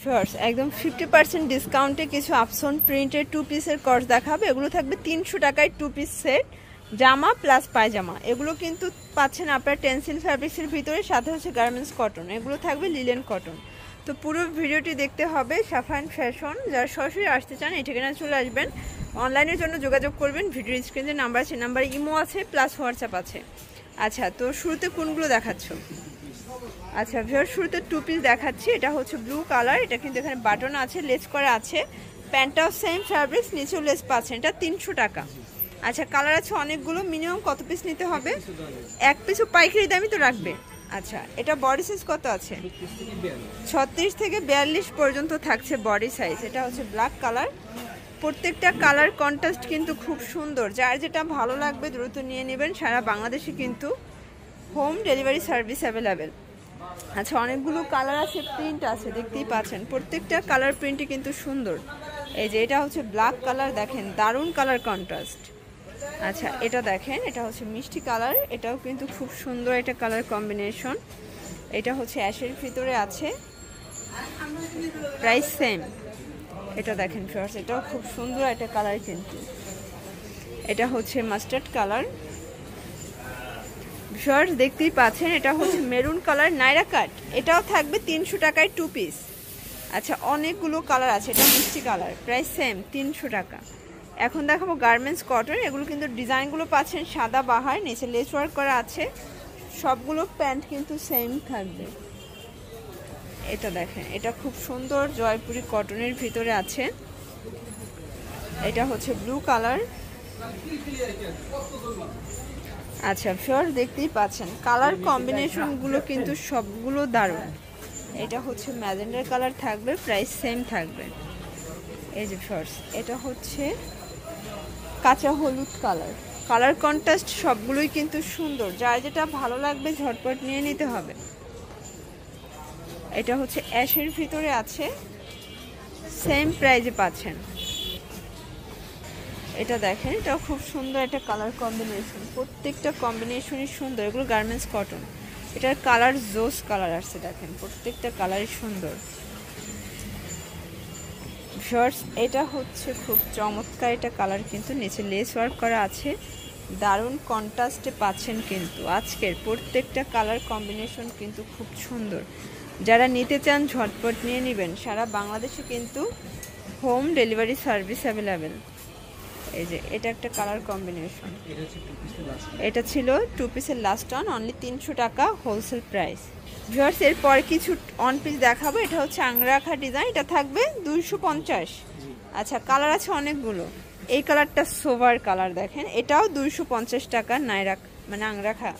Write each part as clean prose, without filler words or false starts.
Shorts একদম 50% ডিসকাউন্টে কিছু আফসন প্রিন্টের 2 পিসের কর্স দেখাবে। এগুলো থাকবে 300 টাকায় 2 পিস সেট, জামা প্লাস পায়জামা। এগুলো কিন্তু পাচ্ছেন আপনার টেন্সিল ফ্যাব্রিক্সের ভিতরে, সাথে হচ্ছে গার্মেন্টস কটন, এগুলো থাকবে লিলেন কটন। তো পুরো ভিডিওটি দেখতে হবে। সাফান ফ্যাশন, যারা সরাসরি আসতে চান এই ঠিকানায় চলে আসবেন। অনলাইনের জন্য যোগাযোগ করবেন, ভিডিও স্ক্রিনে নাম্বার আছে, নাম্বারে ইমো আছে প্লাস হোয়াটসঅ্যাপ আছে। আচ্ছা, তো শুরুতে কোনগুলো দেখাচ্ছ? আচ্ছা ভিউয়ার, শুরুতে 2 পিস দেখাচ্ছি। এটা হচ্ছে ব্লু কালার, এটা কিন্তু এখানে বাটন আছে, লেস করা আছে, প্যান্টটাও সেম ফ্যাব্রিক্স, নিচেও লেস পাচ্ছেন। এটা 300 টাকা। আচ্ছা, কালার আছে অনেকগুলো, মিনিমাম কত পিস নিতে হবে? এক পিসও পাইকারি দামই তো রাখবে। আচ্ছা, এটা বডি সাইজ কত আছে? 36 থেকে 42 পর্যন্ত থাকছে বডি সাইজ। এটা হচ্ছে ব্ল্যাক কালার, প্রত্যেকটা কালার কন্ট্রাস্ট কিন্তু খুব সুন্দর। যার যেটা ভালো লাগবে দ্রুত নিয়ে নেবেন। সারা বাংলাদেশে কিন্তু হোম ডেলিভারি সার্ভিস অ্যাভেলেবেল। আচ্ছা, অনেকগুলো কালার আছে, প্রিন্ট আছে, দেখতেই পাচ্ছেন প্রত্যেকটা কালার প্রিন্টই কিন্তু সুন্দর। এই যে এটা হচ্ছে ব্ল্যাক কালার, দেখেন দারুণ কালার কন্ট্রাস্ট। আচ্ছা, এটা দেখেন, এটা হচ্ছে মিষ্টি কালার, এটাও কিন্তু খুব সুন্দর একটা কালার কম্বিনেশন। এটা হচ্ছে অ্যাশের ভিতরে আছে, প্রাইস সেম। এটা দেখেন ফ্রেন্ডস, এটাও খুব সুন্দর একটা কালার কিন্তু। এটা হচ্ছে মাস্টার্ড কালার, শর্টস দেখতেই পাচ্ছেন। এটা হচ্ছে মেরুন কালার নাইরা কাট, এটাও থাকবে 300 টাকায় 2 পিস। আচ্ছা, অনেকগুলো কালার আছে। এটা মিষ্টি কালার, প্রাইস সেম 300 টাকা। এখন দেখাবো গার্মেন্টস কটন। এগুলো কিন্তু ডিজাইনগুলো পাচ্ছেন সাদা বাহার, নিচে লেস ওয়ার্ক করা আছে, সবগুলো প্যান্ট কিন্তু সেম থাকবে। এটা দেখেন, এটা খুব সুন্দর জয়পুরি কটনের ভিতরে আছে। এটা হচ্ছে ব্লু কালার। আচ্ছা ফিওর, দেখতেই পাচ্ছেন কালার কম্বিনেশনগুলো কিন্তু সবগুলো দারুণ। এটা হচ্ছে ম্যাজেন্ডার কালার থাকবে, প্রাইস সেম থাকবে। এই যে ফিওর্স, এটা হচ্ছে কাঁচা হলুদ কালার, কালার কন্ট্রাস্ট সবগুলোই কিন্তু সুন্দর। যার যেটা ভালো লাগবে ঝটপট নিয়ে নিতে হবে। এটা হচ্ছে অ্যাশের ভিতরে আছে, সেম প্রাইজে পাচ্ছেন। এটা দেখেন, এটাও খুব সুন্দর একটা কালার কম্বিনেশন, প্রত্যেকটা কম্বিনেশনই সুন্দর। এগুলো গার্মেন্টস কটন, এটার কালার জোস কালার আসছে, দেখেন প্রত্যেকটা কালারই সুন্দর। শর্টস, এটা হচ্ছে খুব চমৎকার একটা কালার, কিন্তু নিচে লেস ওয়ার্ক করা আছে, দারুণ কন্ট্রাস্টে পাচ্ছেন কিন্তু। আজকের প্রত্যেকটা কালার কম্বিনেশন কিন্তু খুব সুন্দর। যারা নিতে চান ঝটপট নিয়ে নেবেন। সারা বাংলাদেশে কিন্তু হোম ডেলিভারি সার্ভিস অ্যাভেলেবেল। এই যে এটা একটা কালার কম্বিনেশন, এটা ছিল 2 পিসের লাস্ট অন, অনলি 300 টাকা হোলসেল প্রাইস। ভিউয়ার্স, এরপর কিছু অন পিস দেখাবো। এটা হচ্ছে আংরাখা ডিজাইন, এটা থাকবে 250। আচ্ছা, কালার আছে অনেকগুলো। এই কালারটা সোভার কালার, দেখেন এটাও 250 টাকা নাইরা, মানে আংরাখা।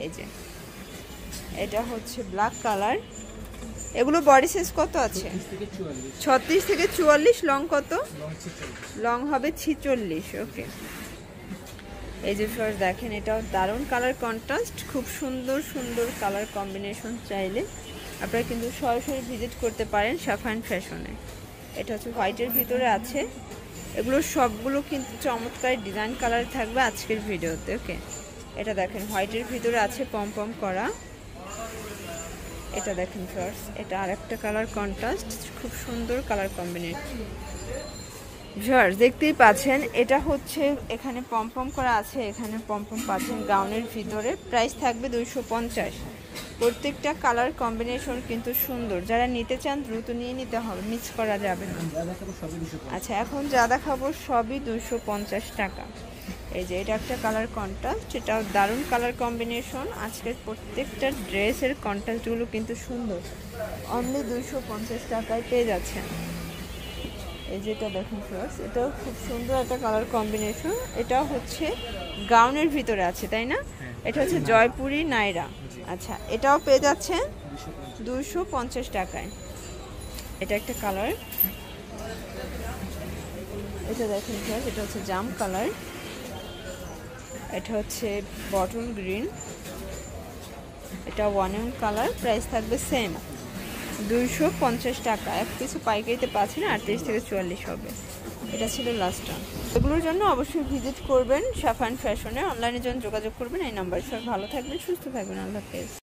এই যে এটা হচ্ছে ব্ল্যাক কালার। এগুলো বডি সাইজ কত আছে? 36 থেকে 44। লং কত? লং হবে 46। ওকে, এই যে ফার্স্ট দেখেন, এটাও দারুণ কালার কন্ট্রাস্ট, খুব সুন্দর সুন্দর কালার কম্বিনেশন। চাইলে আপনারা কিন্তু সরাসরি ভিজিট করতে পারেন সাফান ফ্যাশনে। এটা হচ্ছে হোয়াইটের ভিতরে আছে, এগুলো সবগুলো কিন্তু চমৎকার ডিজাইন কালার থাকবে আজকের ভিডিওতে। ওকে, এটা দেখেন হোয়াইটের ভিতরে আছে পম পম করা। এটা দেখেন ফার্স্ট, এটা আরেকটা কালার কন্ট্রাস্ট, খুব সুন্দর কালার কম্বিনেশন। ভিউয়ার্স, দেখতেই পাচ্ছেন, এটা হচ্ছে এখানে পমপম করা আছে, এখানে পমপম পাচ্ছেন গাউনের ভিতরে, প্রাইস থাকবে 250। প্রত্যেকটা কালার কম্বিনেশন কিন্তু সুন্দর। যারা নিতে চান দ্রুত নিয়ে নিতে হবে, মিস করা যাবে না। আচ্ছা, এখন যা দেখাবো সবই 250 টাকা। এই যে এটা একটা কালার কন্ট্রাস্ট, এটাও দারুণ কালার কম্বিনেশন। আজকের প্রত্যেকটা ড্রেসের কন্ট্রাস্টগুলো কিন্তু সুন্দর, অনলি 250 টাকায় পেয়ে যাচ্ছেন। এই যেটা দেখুন ফ্রেন্ডস, এটাও খুব সুন্দর একটা কালার কম্বিনেশন। এটা হচ্ছে গাউনের ভিতরে আছে, তাই না? এটা হচ্ছে জয়পুরি নাইরা। আচ্ছা, এটাও পেয়ে যাচ্ছেন 250 টাকায়। এটা একটা কালার, এটা দেখুন ফ্রেন্ডস, এটা হচ্ছে জাম কালার, এটা হচ্ছে বটল গ্রিন, এটা ওয়ান কালার, প্রাইস থাকবে সেম 250 টাকা। এক কিছু পাইকারিতে পাচ্ছেন 38 থেকে 44 হবে। এটা ছিল লাস্ট টাইম। এগুলোর জন্য অবশ্যই ভিজিট করবেন সাফান ফ্যাশনে, অনলাইনের জন্য যোগাযোগ করবেন এই নাম্বার। সব ভালো থাকবেন, সুস্থ থাকবেন, আল্লাহ হাফেজ।